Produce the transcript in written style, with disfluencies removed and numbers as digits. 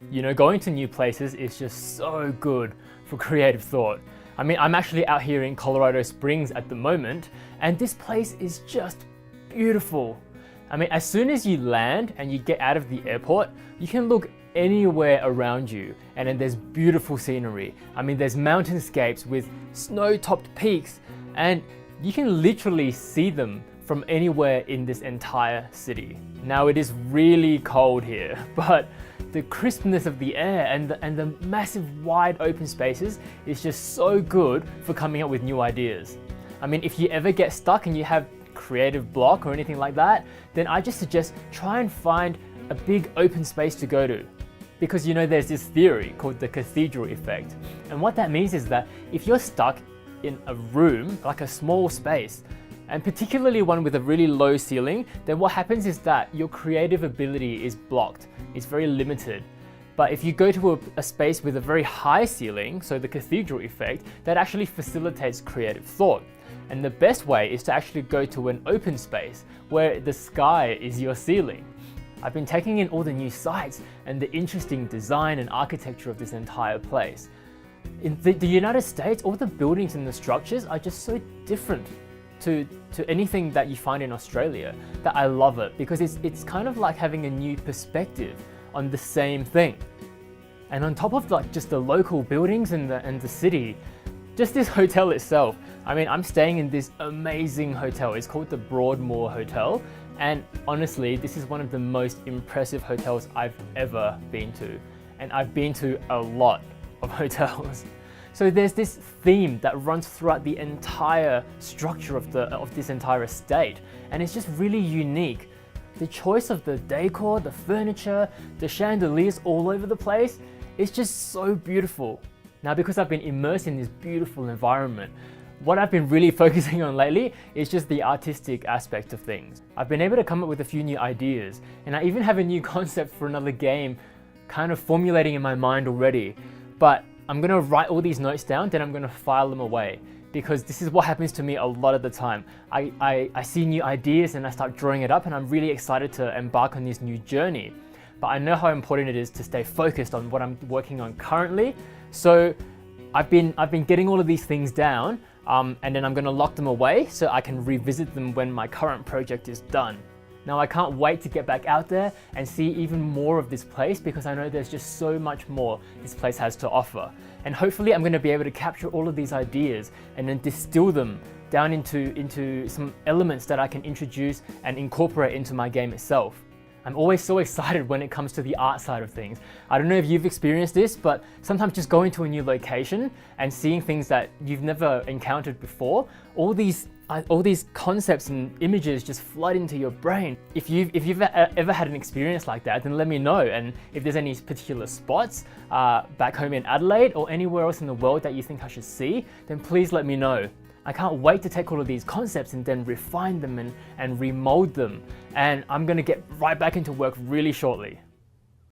You know, going to new places is just so good for creative thought. I mean, I'm actually out here in Colorado Springs at the moment, and this place is just beautiful. I mean, as soon as you land and you get out of the airport, you can look anywhere around you, and then there's beautiful scenery. I mean, there's mountainscapes with snow-topped peaks, and you can literally see them from anywhere in this entire city. Now, it is really cold here, but the crispness of the air and the massive wide open spaces is just so good for coming up with new ideas. I mean, if you ever get stuck and you have creative block or anything like that, then I just suggest try and find a big open space to go to. Because you know, there's this theory called the Cathedral Effect. And what that means is that if you're stuck in a room, like a small space, and particularly one with a really low ceiling, then what happens is that your creative ability is blocked. It's very limited. But if you go to a space with a very high ceiling, so the Cathedral Effect, that actually facilitates creative thought. And the best way is to actually go to an open space where the sky is your ceiling. I've been taking in all the new sights and the interesting design and architecture of this entire place. In the United States, all the buildings and the structures are just so different to anything that you find in Australia, that I love it, because it's kind of like having a new perspective on the same thing. And on top of like just the local buildings and the city, just this hotel itself. I mean, I'm staying in this amazing hotel. It's called the Broadmoor Hotel. And honestly, this is one of the most impressive hotels I've ever been to. And I've been to a lot of hotels. So there's this theme that runs throughout the entire structure of this entire estate. And it's just really unique. The choice of the decor, the furniture, the chandeliers all over the place, it's just so beautiful. Now, because I've been immersed in this beautiful environment, what I've been really focusing on lately is just the artistic aspect of things. I've been able to come up with a few new ideas, and I even have a new concept for another game kind of formulating in my mind already. But I'm gonna write all these notes down, then I'm gonna file them away, because this is what happens to me a lot of the time. I see new ideas and I start drawing it up, and I'm really excited to embark on this new journey. But I know how important it is to stay focused on what I'm working on currently. So I've been getting all of these things down, and then I'm gonna lock them away so I can revisit them when my current project is done. Now, I can't wait to get back out there and see even more of this place, because I know there's just so much more this place has to offer. And hopefully I'm going to be able to capture all of these ideas and then distill them down into some elements that I can introduce and incorporate into my game itself. I'm always so excited when it comes to the art side of things. I don't know if you've experienced this, but sometimes just going to a new location and seeing things that you've never encountered before, all these concepts and images just flood into your brain. If you've ever had an experience like that, then let me know. And if there's any particular spots back home in Adelaide or anywhere else in the world that you think I should see, then please let me know. I can't wait to take all of these concepts and then refine them and remold them. And I'm gonna get right back into work really shortly.